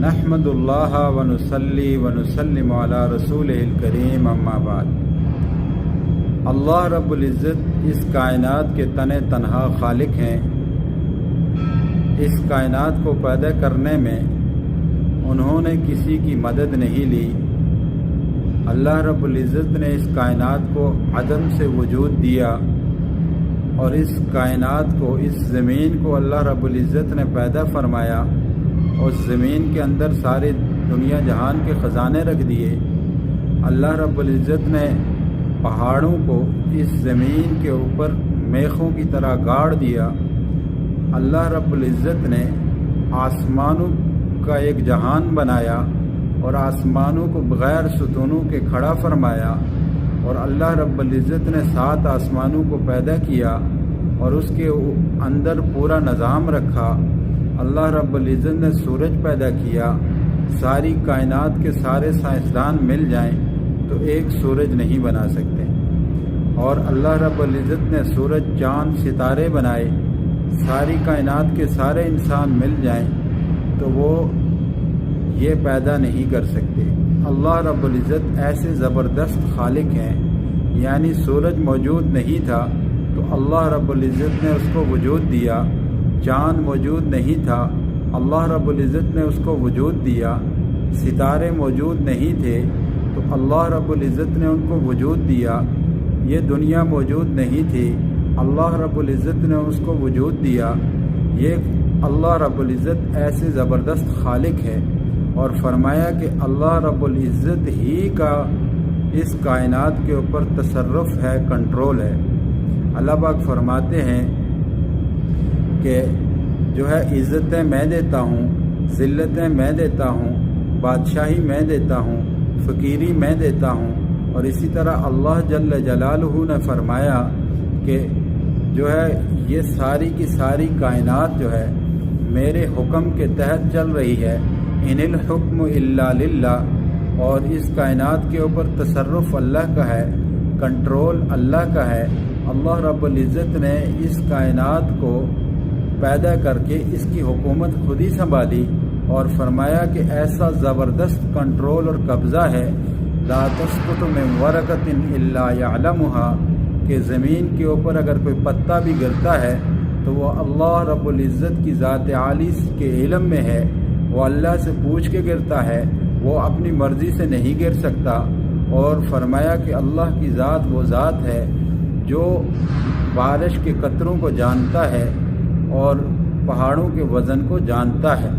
نحمداللہ ونصلی ونسلم علی رسولہ الکریم اما بعد۔ اللہ رب العزت اس کائنات کے تنہا خالق ہیں۔ اس کائنات کو پیدا کرنے میں انہوں نے کسی کی مدد نہیں لی۔ اللہ رب العزت نے اس کائنات کو عدم سے وجود دیا، اور اس کائنات کو، اس زمین کو اللہ رب العزت نے پیدا فرمایا، اور زمین کے اندر ساری دنیا جہان کے خزانے رکھ دیے۔ اللہ رب العزت نے پہاڑوں کو اس زمین کے اوپر میخوں کی طرح گاڑ دیا۔ اللہ رب العزت نے آسمانوں کا ایک جہان بنایا، اور آسمانوں کو بغیر ستونوں کے کھڑا فرمایا، اور اللہ رب العزت نے 7 آسمانوں کو پیدا کیا اور اس کے اندر پورا نظام رکھا۔ اللہ رب العزت نے سورج پیدا کیا۔ ساری کائنات کے سارے سائنسدان مل جائیں تو ایک سورج نہیں بنا سکتے، اور اللہ رب العزت نے سورج، چاند، ستارے بنائے۔ ساری کائنات کے سارے انسان مل جائیں تو وہ یہ پیدا نہیں کر سکتے۔ اللہ رب العزت ایسے زبردست خالق ہیں، یعنی سورج موجود نہیں تھا تو اللہ رب العزت نے اس کو وجود دیا۔ چاند موجود نہیں تھا، اللہ رب العزت نے اس کو وجود دیا۔ ستارے موجود نہیں تھے تو اللہ رب العزت نے ان کو وجود دیا۔ یہ دنیا موجود نہیں تھی، اللہ رب العزت نے اس کو وجود دیا۔ یہ اللہ رب العزت ایسے زبردست خالق ہے، اور فرمایا کہ اللہ رب العزت ہی کا اس کائنات کے اوپر تصرف ہے، کنٹرول ہے۔ اللہ پاک فرماتے ہیں کہ جو ہے عزتیں میں دیتا ہوں، ذلتیں میں دیتا ہوں، بادشاہی میں دیتا ہوں، فقیری میں دیتا ہوں۔ اور اسی طرح اللہ جل جلالہ نے فرمایا کہ جو ہے یہ ساری کی ساری کائنات جو ہے میرے حکم کے تحت چل رہی ہے۔ ان الحکم الا للہ، اور اس کائنات کے اوپر تصرف اللہ کا ہے، کنٹرول اللہ کا ہے۔ اللہ رب العزت نے اس کائنات کو پیدا کر کے اس کی حکومت خود ہی سنبھالی، اور فرمایا کہ ایسا زبردست کنٹرول اور قبضہ ہے، لا تسقط من ورقۃ الا یعلمها، کہ زمین کے اوپر اگر کوئی پتا بھی گرتا ہے تو وہ اللہ رب العزت کی ذات عالی کے علم میں ہے۔ وہ اللہ سے پوچھ کے گرتا ہے، وہ اپنی مرضی سے نہیں گر سکتا۔ اور فرمایا کہ اللہ کی ذات وہ ذات ہے جو بارش کے قطروں کو جانتا ہے اور پہاڑوں کے وزن کو جانتا ہے۔